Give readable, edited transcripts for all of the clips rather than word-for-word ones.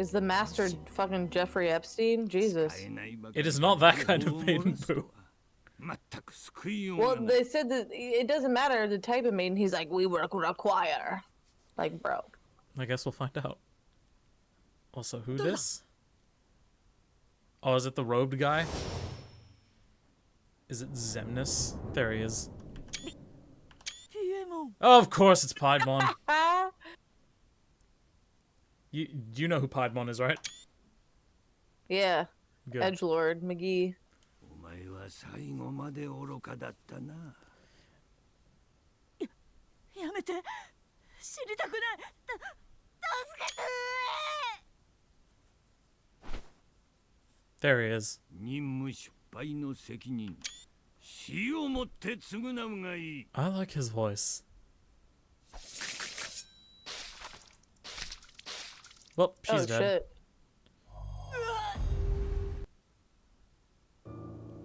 Is the master fucking Jeffrey Epstein? Jesus. It is not that kind of maiden boo. Well, they said that it doesn't matter the type of maiden. He's like, we require. Like, bro. I guess we'll find out. Also, who this? Oh, is it the robed guy? Is it Zemnis? There he is. Oh, of course it's Piedmon. You know who Piedmon is, right? Yeah. Good. Edgelord, McGee. There he is. I like his voice. Well, she's dead. Shit.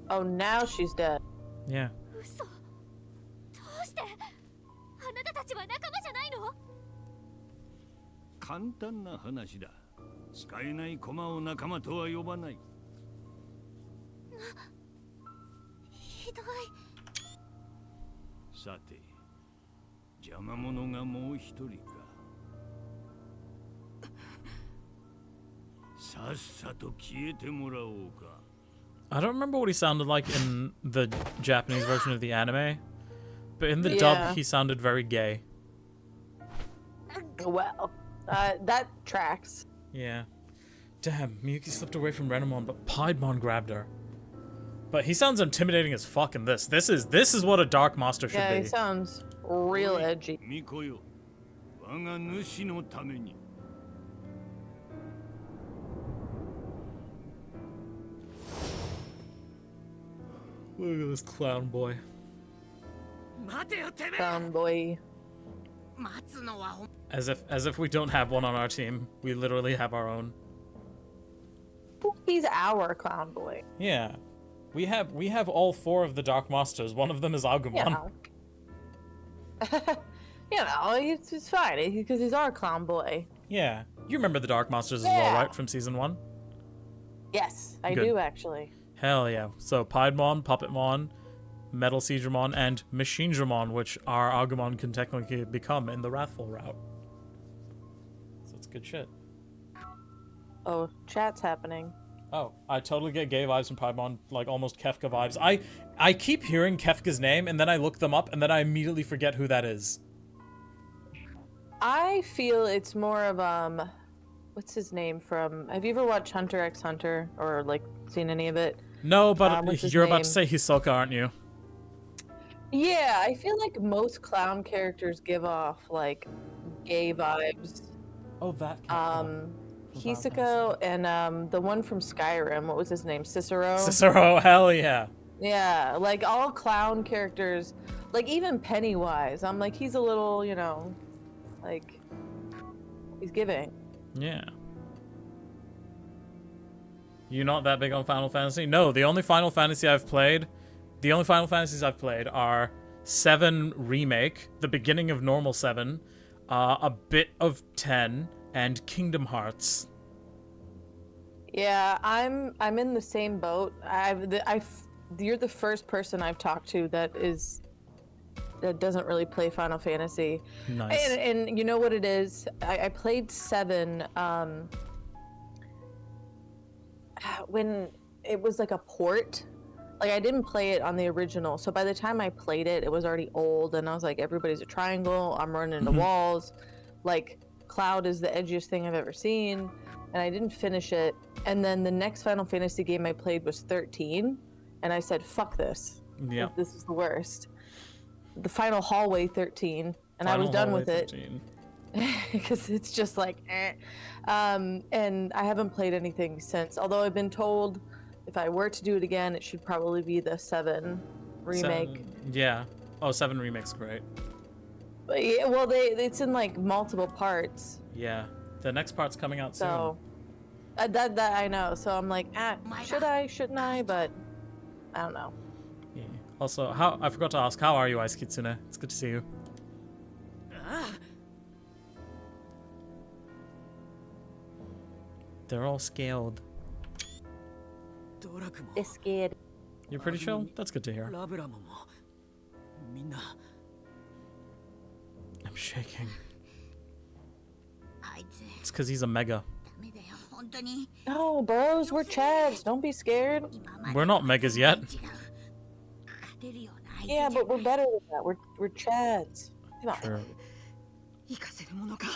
Oh, now she's dead. Yeah. I don't remember what he sounded like in the Japanese version of the anime, but in the dub he sounded very gay. Well, that tracks. Yeah. Damn, Miyuki slipped away from Renamon, but Piedmon grabbed her. But he sounds intimidating as fuck in this. This is what a Dark Master should be. Yeah, he sounds real edgy. Look at this clown boy. Clown boy. As if we don't have one on our team. We literally have our own. He's our clown boy. Yeah. We have all 4 of the Dark Masters. One of them is Agumon. It's fine because he's our clown boy. Yeah. You remember the Dark Masters as well, right? From season 1? Yes, I do actually. Hell yeah. So Piedmon, Puppetmon, Metal Siegramon, and Machine Dramon, which our Agumon can technically become in the Wrathful route. So it's good shit. Oh, chat's happening. Oh, I totally get gay vibes from Piedmon, like almost Kefka vibes. I keep hearing Kefka's name, and then I look them up, and then I immediately forget who that is. I feel it's more of, what's his name from... Have you ever watched Hunter x Hunter, or, like, seen any of it? No, but you're about to say Hisoka, aren't you? Yeah, I feel like most clown characters give off, like, gay vibes. Oh, that Hisoka and the one from Skyrim, what was his name? Cicero? Cicero, hell yeah. Yeah, like all clown characters, like even Pennywise, I'm like, he's a little, like, he's giving. Yeah. You not that big on Final Fantasy? No, the only Final Fantasies I've played are 7 Remake, the beginning of Normal 7, a bit of 10, and Kingdom Hearts. Yeah, I'm in the same boat. You're the first person I've talked to that doesn't really play Final Fantasy. Nice. And you know what it is? I played 7 when it was like a port. Like, I didn't play it on the original, so by the time I played it, it was already old, and I was like, everybody's a triangle, I'm running into walls. Like, Cloud is the edgiest thing I've ever seen, and I didn't finish it. And then the next Final Fantasy game I played was 13, and I said, fuck this. Yeah. This is the worst. The final hallway 13, and I was done with it. Because it's just like, eh. And I haven't played anything since, although I've been told if I were to do it again, it should probably be the 7 remake. Yeah. Oh, 7 Remake's great. But yeah, well, it's in like multiple parts. Yeah. The next part's coming out soon. So, that I know. So I'm like, should I, shouldn't I? But I don't know. Yeah. Also, I forgot to ask, how are you, Ice Kitsune? It's good to see you. They're all scared. They're scared. You're pretty chill? That's good to hear. I'm shaking. It's because he's a mega. No, bros, we're Chads. Don't be scared. We're not megas yet. Yeah, but we're better than that. We're Chads. Come on. True.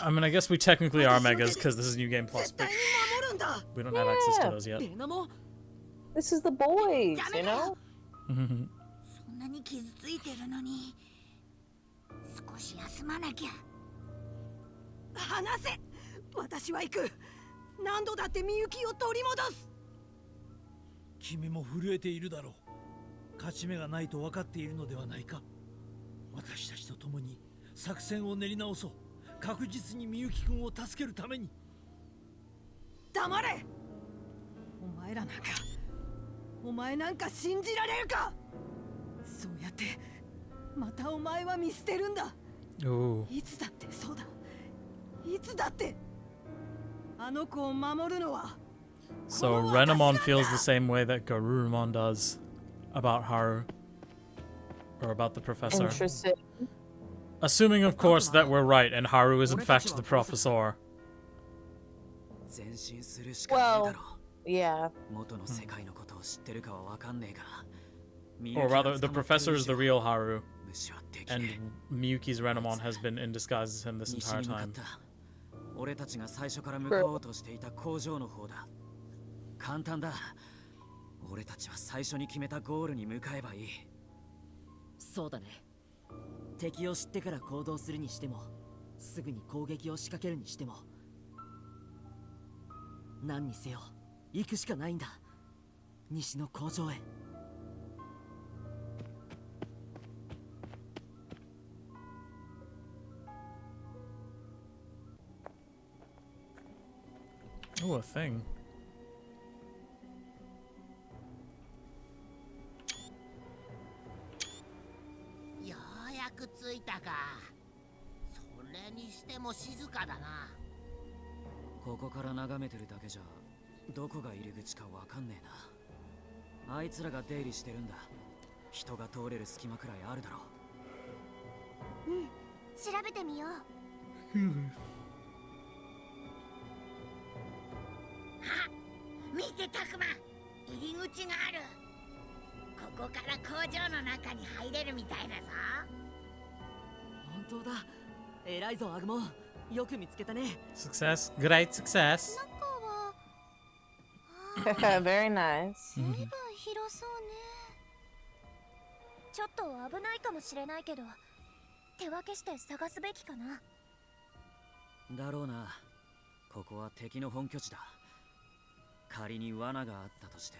I mean, I guess we technically are megas because this is New Game Plus, but we don't have access to those yet. This is the boys, you know? Ooh. So Arachnemon feels the same way that Garurumon does about Haru. Or about the professor. Interesting. Assuming, of course, that we're right and Haru is in fact the professor. Well, yeah. Or rather, the professor is the real Haru. And Miyuki's Renamon has been in disguise as him this entire time. Oh, a thing. Success. Great success. Very nice. ちょっと危ないかもしれないけど、手分けして探すべきかな。だろうな。ここは敵の本拠地だ。仮に罠があったとして、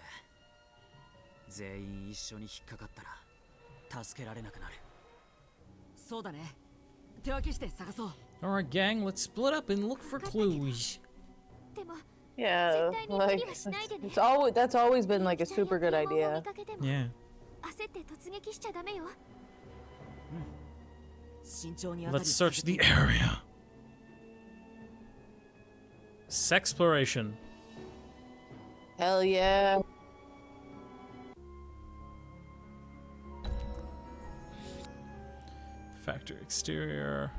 全員一緒に引っかかったら助けられなくなる。そうだね。手分けして探そう。Alright, gang, let's split up and look for clues. Yeah, like that's always been like a super good idea. Yeah. Let's search the area. Sexploration. Hell yeah. Factory exterior.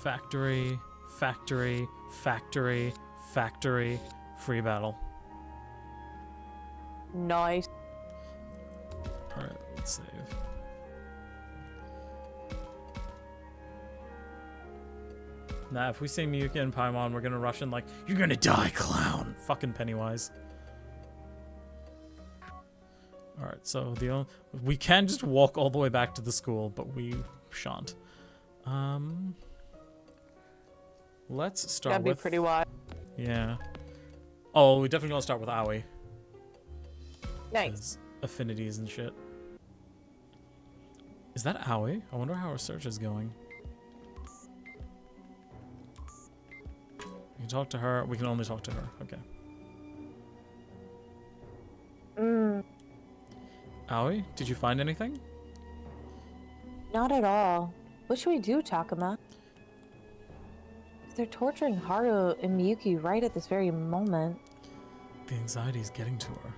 Factory, factory, factory, factory. Free battle. Nice. Alright, let's save. Nah, if we see Miyuki and Paimon, we're gonna rush in like, you're gonna die, clown! Fucking Pennywise. Alright, so we can just walk all the way back to the school, but we shan't. Let's start That'd with... be pretty wide. Yeah. Oh, we definitely gonna start with Aoi. Nice. Affinities and shit. Is that Aoi? I wonder how our search is going. We can talk to her. We can only talk to her. Okay. Aoi, did you find anything? Not at all. What should we do, Takuma? They're torturing Haru and Miyuki right at this very moment. The anxiety is getting to her.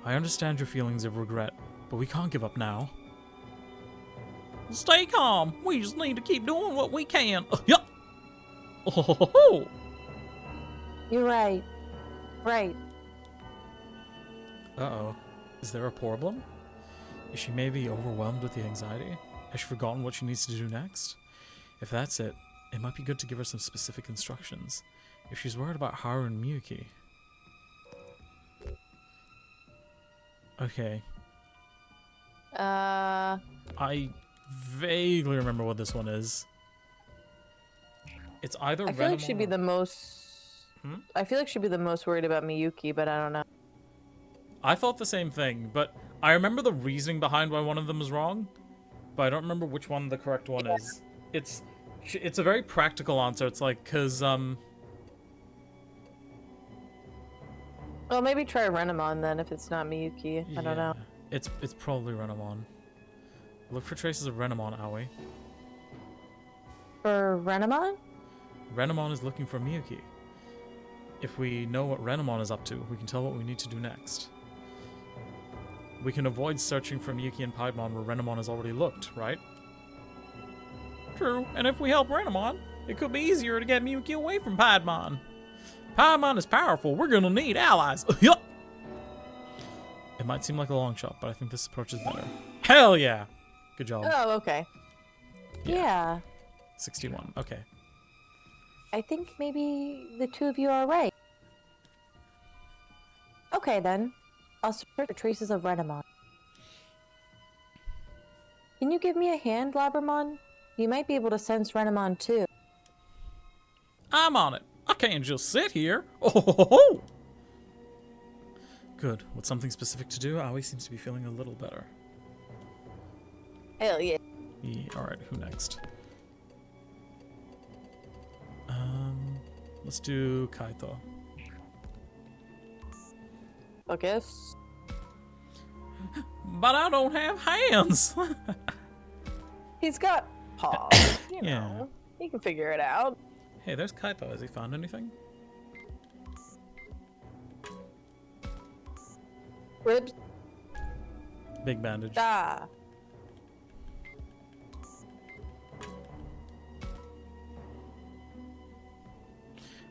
I understand your feelings of regret, but we can't give up now. Stay calm. We just need to keep doing what we can. Yup. Oh. You're right. Right. Uh-oh. Is there a problem? Is she maybe overwhelmed with the anxiety? Has she forgotten what she needs to do next? If that's it, it might be good to give her some specific instructions. If she's worried about Haru and Miyuki. Okay. I vaguely remember what this one is. It's either I feel like Renamon she'd be or- the most. I feel like she'd be the most worried about Miyuki, but I don't know. I thought the same thing, but I remember the reasoning behind why one of them was wrong, but I don't remember which one the correct one is. It's a very practical answer. It's like, cause Well, maybe try Renamon then if it's not Miyuki. I don't know. It's probably Renamon. Look for traces of Renamon, Aoi. For Renamon? Renamon is looking for Miyuki. If we know what Renamon is up to, we can tell what we need to do next. We can avoid searching for Miyuki and Piedmon where Renamon has already looked, right? True, and if we help Renamon, it could be easier to get Miyuki away from Piedmon. Piedmon is powerful, we're gonna need allies. Yup. It might seem like a long shot, but I think this approach is better. Hell yeah! Good job. Oh, okay. Yeah. 61, okay. I think maybe the two of you are right. Okay, then. I'll search for traces of Renamon. Can you give me a hand, Labramon? You might be able to sense Renamon too. I'm on it. I can't just sit here. Oh. Good. With something specific to do, Aoi seems to be feeling a little better. Hell yeah. Alright, who next? Let's do Kaito. Focus. But I don't have hands! He's got paws. You Yeah. know. He can figure it out. Hey, there's Kaito. Has he found anything? Ribs. Big bandage. Ah.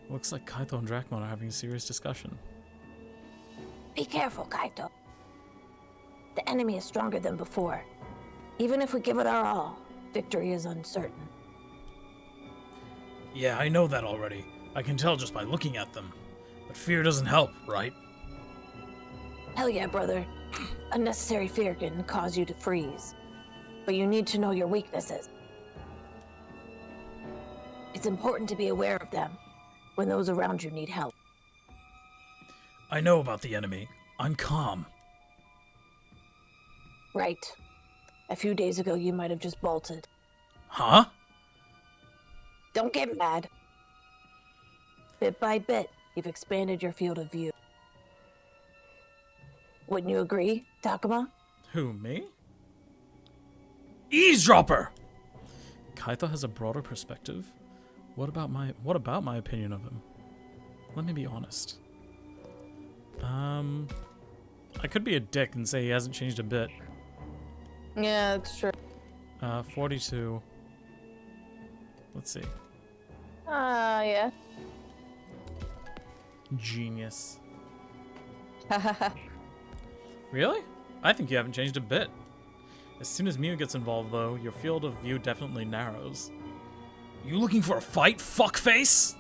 Looks like Kaito and Arachnemon are having a serious discussion. Be careful, Kaito. The enemy is stronger than before. Even if we give it our all, victory is uncertain. Yeah, I know that already. I can tell just by looking at them. But fear doesn't help, right? Hell yeah, brother. Unnecessary fear can cause you to freeze. But you need to know your weaknesses. It's important to be aware of them when those around you need help. I know about the enemy. I'm calm. Right. A few days ago, you might have just bolted. Huh? Don't get mad. Bit by bit, you've expanded your field of view. Wouldn't you agree, Takuma? Who, me? Eavesdropper! Kaito has a broader perspective. What about my opinion of him? Let me be honest. I could be a dick and say he hasn't changed a bit. Yeah, that's true. 42. Let's see. Yeah. Genius. Really? I think you haven't changed a bit. As soon as Mew gets involved, though, your field of view definitely narrows. You looking for a fight, fuckface?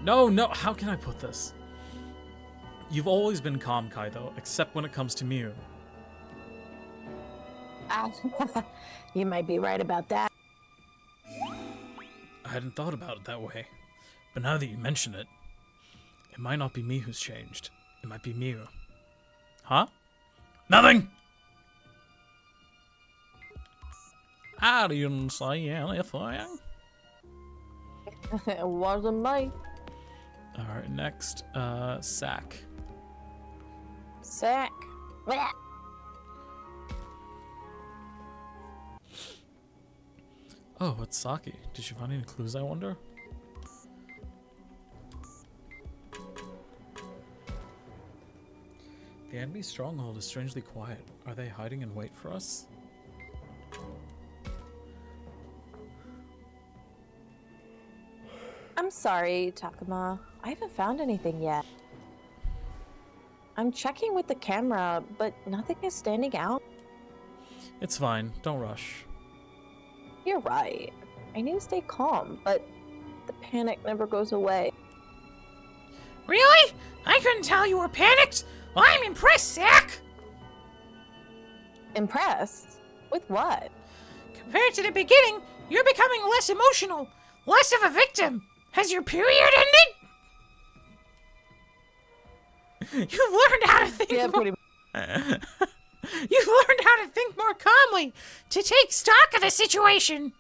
No, how can I put this? You've always been calm, Kaito, except when it comes to Mew. You might be right about that. I hadn't thought about it that way. But now that you mention it, it might not be me who's changed. It might be Mew. Huh? Nothing! I didn't say anything. It wasn't me. Alright, next, Sack. Sack. Oh, it's Saki. Did she find any clues, I wonder? The enemy stronghold is strangely quiet. Are they hiding in wait for us? I'm sorry, Takuma. I haven't found anything yet. I'm checking with the camera, but nothing is standing out. It's fine. Don't rush. You're right. I need to stay calm, but the panic never goes away. Really? I couldn't tell you were panicked. Well, I'm impressed, Zach. Impressed? With what? Compared to the beginning, you're becoming less emotional, less of a victim. Has your period ended? You've learned how to think Yeah, more. pretty You've learned how to think more calmly, to take stock of the situation.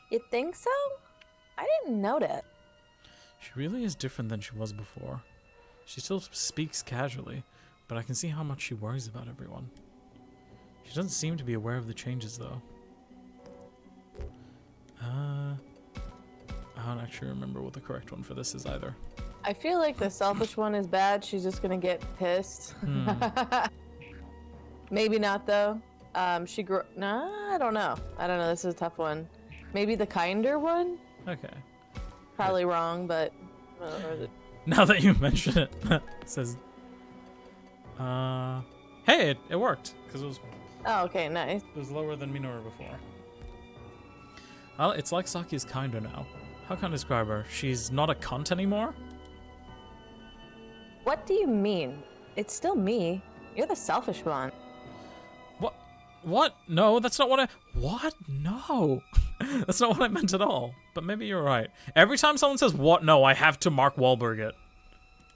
You think so? I didn't notice. She really is different than she was before. She still speaks casually, but I can see how much she worries about everyone. She doesn't seem to be aware of the changes, though. I don't actually remember what the correct one for this is either. I feel like the selfish one is bad. She's just gonna get pissed. Maybe not though. She grew. Nah, I don't know. This is a tough one. Maybe the kinder one. Okay. Probably wrong, but. Now that you mention it, it says. Hey, it worked because it Oh, okay, nice. was lower than Minoru before. Well, it's like Saki's kinder now. How can I describe her? She's not a cunt anymore? What do you mean? It's still me. You're the selfish one. What? What? No, that's not what I... What? No. That's not what I meant at all. But maybe you're right. Every time someone says, what? No, I have to Mark Wahlberg it.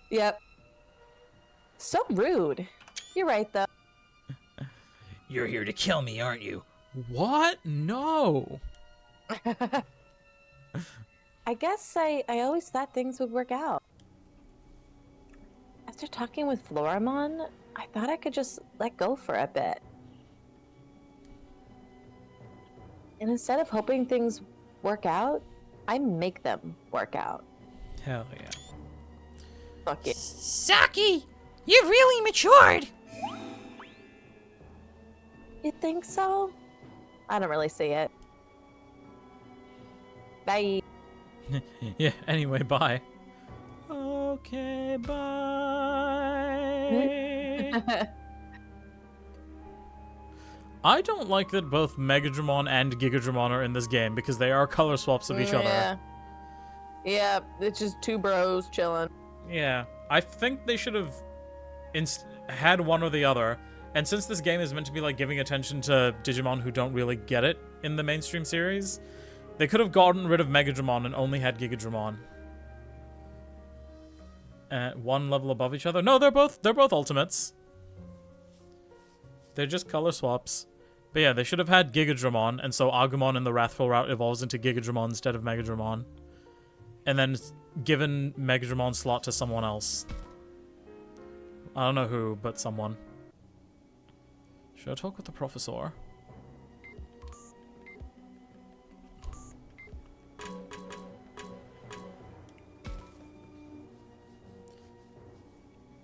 Yep. So rude. You're right, though. You're here to kill me, aren't you? What? No. I guess I always thought things would work out. After talking with Floramon, I thought I could just let go for a bit. And instead of hoping things work out, I make them work out. Hell yeah. Fuck it. Saki, you've really matured. You think so? I don't really see it. Bye. Yeah, anyway, bye. Okay, bye. I don't like that both Megadramon and Gigadramon are in this game because they are color swaps of each other. Yeah, it's just two bros chilling. Yeah, I think they should have had one or the other. And since this game is meant to be like giving attention to Digimon who don't really get it in the mainstream series, they could have gotten rid of Megadramon and only had Gigadramon. One level above each other. No, they're both ultimates. They're just color swaps. But yeah, they should have had Gigadramon, and so Agumon in the Wrathful route evolves into Gigadramon instead of Megadramon. And then given Megadramon's slot to someone else. I don't know who, but someone. Should I talk with the professor?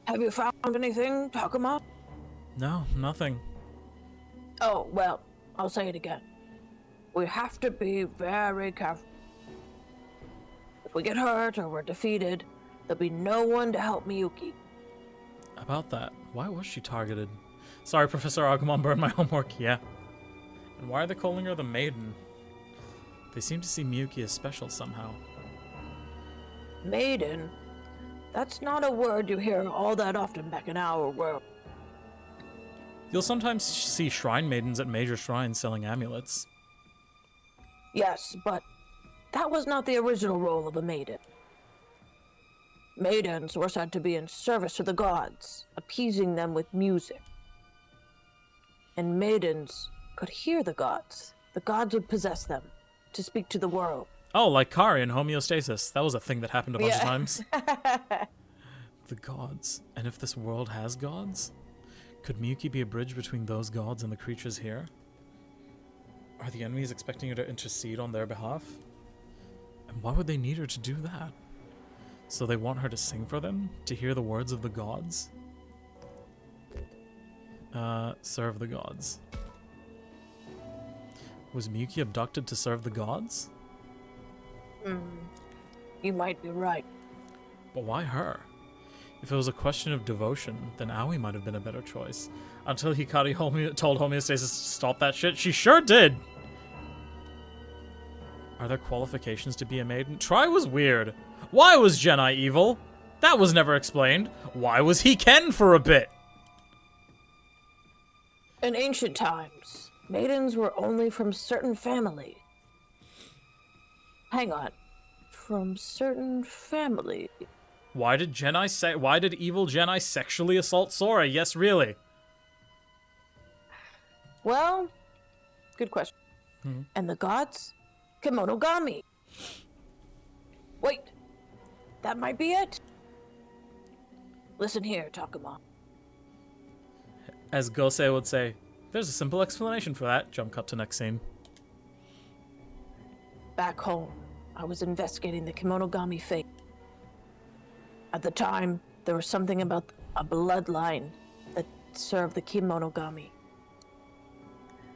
Have you found anything, Takuma? No, nothing. Oh, well, I'll say it again. We have to be very careful. If we get hurt or we're defeated, there'll be no one to help Miyuki. About that, why was she targeted? Sorry, Professor Agumon burned my homework, yeah. And why are they calling her the Maiden? They seem to see Miyuki as special somehow. Maiden? That's not a word you hear all that often back in our world. You'll sometimes see shrine maidens at major shrines selling amulets. Yes, but that was not the original role of a maiden. Maidens were said to be in service to the gods, appeasing them with music. And maidens could hear the gods. The gods would possess them to speak to the world. Oh, like Kari in homeostasis. That was a thing that happened a bunch of times. The gods. And if this world has gods? Could Miyuki be a bridge between those gods and the creatures here? Are the enemies expecting her to intercede on their behalf? And why would they need her to do that? So they want her to sing for them? To hear the words of the gods? Serve the gods. Was Miyuki abducted to serve the gods? You might be right. But why her? If it was a question of devotion, then Aoi might have been a better choice. Until Hikari told Homeostasis to stop that shit, she sure did! Are there qualifications to be a maiden? Try was weird. Why was Genai evil? That was never explained. Why was he Ken for a bit? In ancient times, maidens were only from certain families. Hang on. From certain families. Why did evil Genai sexually assault Sora? Yes, really. Well, good question. And the gods? Kemonogami. Wait, that might be it. Listen here, Takuma. As Gosei would say, there's a simple explanation for that. Jump cut to next scene. Back home, I was investigating the Kemonogami fate. At the time, there was something about a bloodline that served the Kemonogami.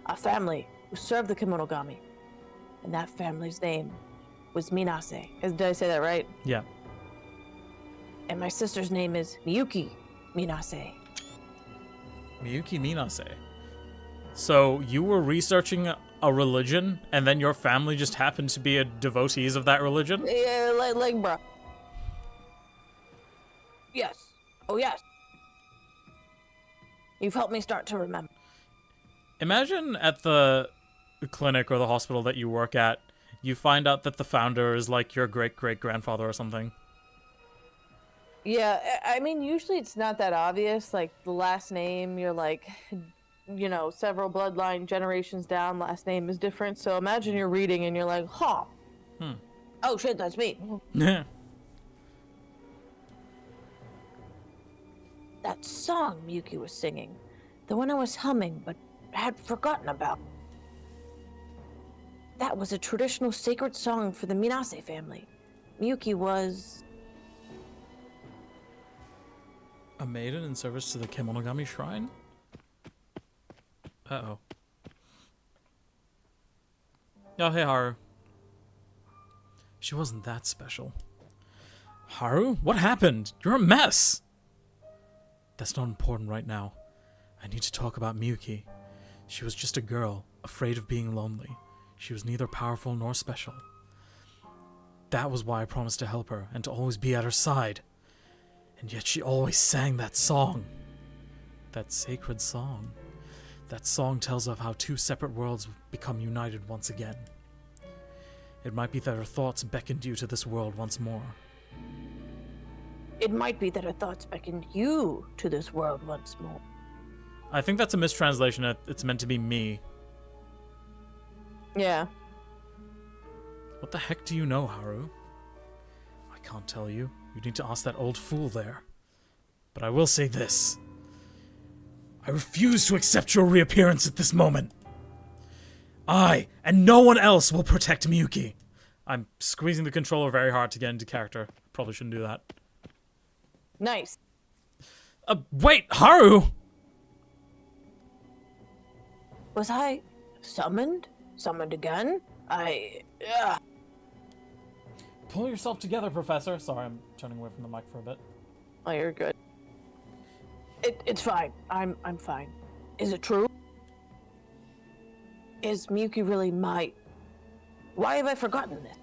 A family who served the Kemonogami. And that family's name was Minase. Did I say that right? Yeah. And my sister's name is Miyuki Minase. Miyuki Minase. So you were researching a religion, and then your family just happened to be devotees of that religion? Yeah, like, bruh. Yes. Oh, yes. You've helped me start to remember. Imagine at the clinic or the hospital that you work at, you find out that the founder is like your great-great-grandfather or something. Yeah, I mean, usually it's not that obvious. Like, the last name, you're like, you know, several bloodline generations down, last name is different. So imagine you're reading and you're like, huh. Oh, shit, that's me. Yeah. That song Miyuki was singing, the one I was humming but had forgotten about. That was a traditional sacred song for the Minase family. Miyuki was... A maiden in service to the Kemonogami Shrine? Uh-oh. Oh, hey, Haru. She wasn't that special. Haru? What happened? You're a mess! That's not important right now. I need to talk about Miyuki. She was just a girl, afraid of being lonely. She was neither powerful nor special. That was why I promised to help her and to always be at her side. And yet she always sang that song. That sacred song. That song tells of how two separate worlds become united once again. It might be that her thoughts beckoned you to this world once more. It might be that her thoughts beckoned you to this world once more. I think that's a mistranslation. It's meant to be me. Yeah. What the heck do you know, Haru? I can't tell you. You need to ask that old fool there. But I will say this. I refuse to accept your reappearance at this moment. I, and no one else, will protect Miyuki. I'm squeezing the controller very hard to get into character. Probably shouldn't do that. Nice. Wait, Haru! Was I summoned? Summoned again? Pull yourself together, Professor. Sorry, I'm turning away from the mic for a bit. Oh, you're good. It's fine. I'm fine. Is it true? Is Miyuki really my... Why have I forgotten this?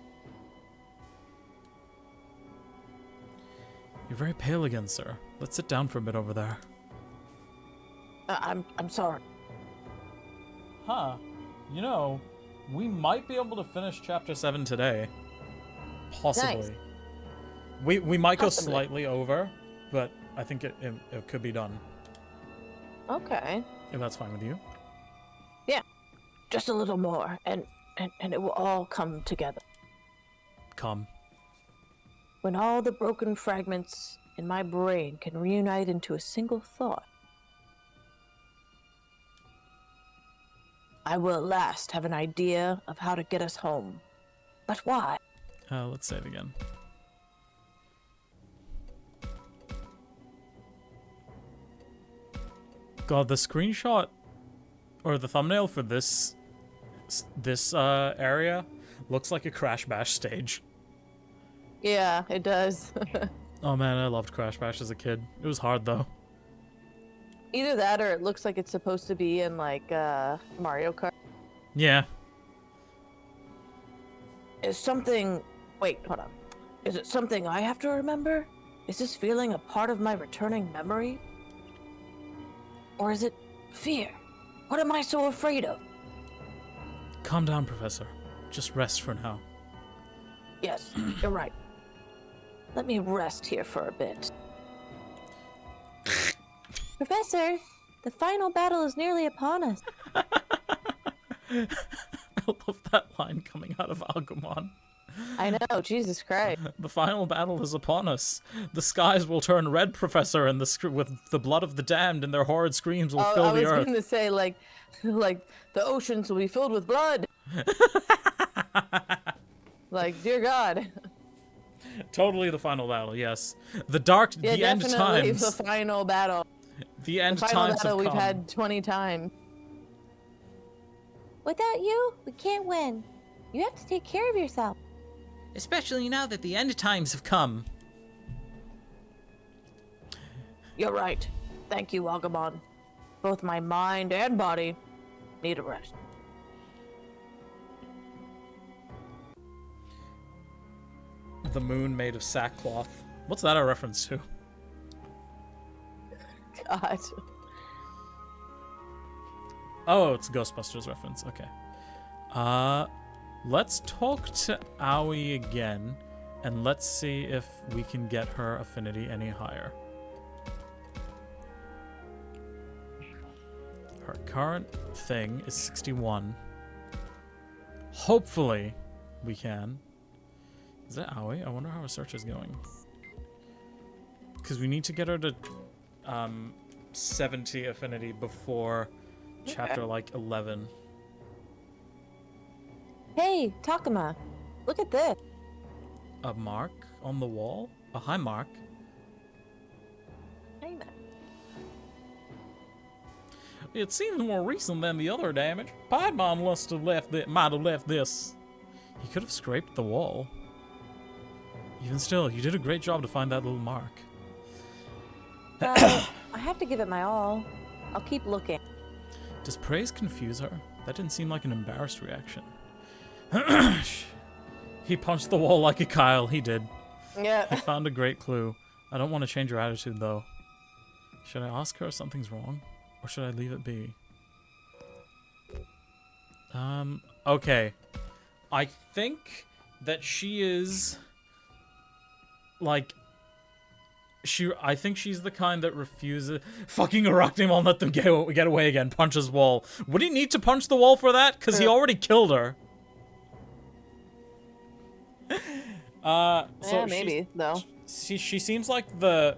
You're very pale again, sir. Let's sit down for a bit over there. I'm sorry. Huh. You know, we might be able to finish Chapter 7 today. Possibly. Nice. We might go Possibly. slightly over, but I think it could be done. Okay. If that's fine with you. Yeah. Just a little more, and it will all come together. Come. When all the broken fragments in my brain can reunite into a single thought. I will at last have an idea of how to get us home. But why? Let's save again. God, the screenshot or the thumbnail for this area looks like a Crash Bash stage. Yeah, it does. Oh man, I loved Crash Bash as a kid. It was hard though. Either that or it looks like it's supposed to be in like Mario Kart. Yeah. Is something... Wait, hold on. Is it something I have to remember? Is this feeling a part of my returning memory? Or is it fear? What am I so afraid of? Calm down, Professor. Just rest for now. Yes, you're right. Let me rest here for a bit. Professor, the final battle is nearly upon us. I love that line coming out of Agumon. I know, Jesus Christ. The final battle is upon us. The skies will turn red, Professor, and with the blood of the damned and their horrid screams will fill the I earth. was going to say, like the oceans will be filled with blood. Like, dear God. Totally the final battle, yes. The end definitely times. the final battle. The end The final times battle have we've come. had 20 times. Without you, we can't win. You have to take care of yourself. Especially now that the end times have come. You're right. Thank you, Agumon. Both my mind and body need a rest. The moon made of sackcloth. What's that a reference to? God. Oh, it's a Ghostbusters reference. Okay. Let's talk to Aoi again, and let's see if we can get her affinity any higher. Her current thing is 61. Hopefully, we can. Is that Aoi? I wonder how her search is going. Because we need to get her to 70 affinity before chapter like 11. Hey, Takuma. Look at this. A mark on the wall? A high mark? It seems more recent than the other damage. Piedmon might have left this. He could have scraped the wall. Even still, you did a great job to find that little mark. I have to give it my all. I'll keep looking. Does praise confuse her? That didn't seem like an embarrassed reaction. He punched the wall like a Kyle. He did. Yeah. He found a great clue. I don't want to change her attitude, though. Should I ask her if something's wrong? Or should I leave it be? Okay. I think that she is... like... I think she's the kind that refuses... Fucking Arachnemon let them get away again. Punches wall. Would he need to punch the wall for that? Because he already killed her. So yeah, maybe, though. She seems like the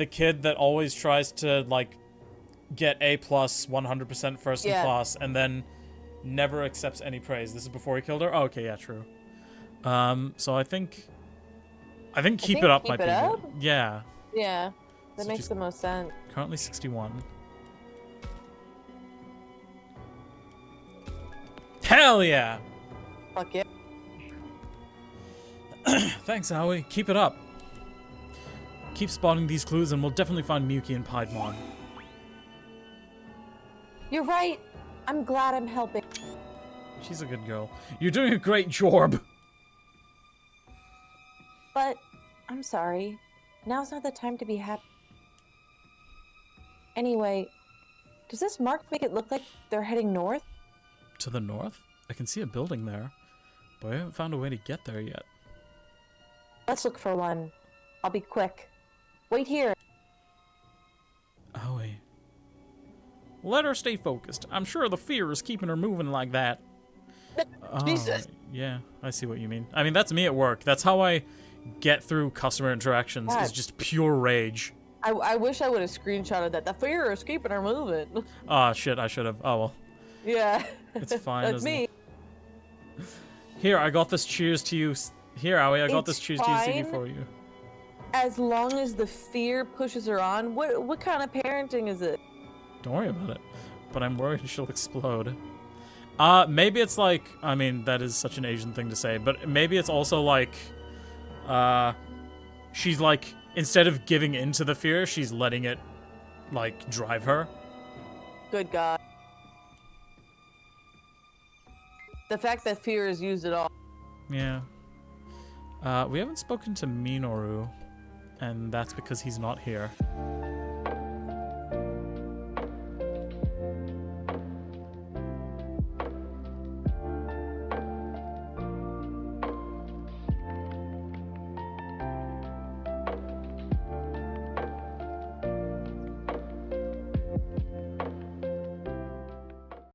kid that always tries to, like, get A+, 100% first in class, and then never accepts any praise. This is before he killed her? Oh, okay, yeah, true. So I think keep it up might be good. Yeah. Yeah, that So makes just- the most sense. Currently 61. Hell yeah! Fuck yeah. Thanks, Aoi. Keep it up. Keep spotting these clues and we'll definitely find Miyuki and Piedmon. You're right. I'm glad I'm helping. She's a good girl. You're doing a great job. But I'm sorry. Now's not the time to be happy. Anyway, does this mark make it look like they're heading north? To the north? I can see a building there, but I haven't found a way to get there yet. Let's look for one. I'll be quick. Wait here. Aoi. Let her stay focused. I'm sure the fear is keeping her moving like that. Jesus. Yeah, I see what you mean. I mean, that's me at work. That's how I get through customer interactions, is God. just pure rage. I wish I would have screenshotted that. The fear is keeping her moving. Ah, shit, I should have. Oh, well. Yeah. It's fine. That's as me. Here, I got this. Cheers to you. Here, Aoi, I got It's this. Cheers to you CD fine. for you. As long as the fear pushes her on. What kind of parenting is it? Don't worry about it. But I'm worried she'll explode. Maybe it's like, I mean, that is such an Asian thing to say, but maybe it's also like, she's like, instead of giving into the fear, she's letting it, like, drive her. Good God. The fact that fear is used at all. Yeah. We haven't spoken to Minoru, and that's because he's not here.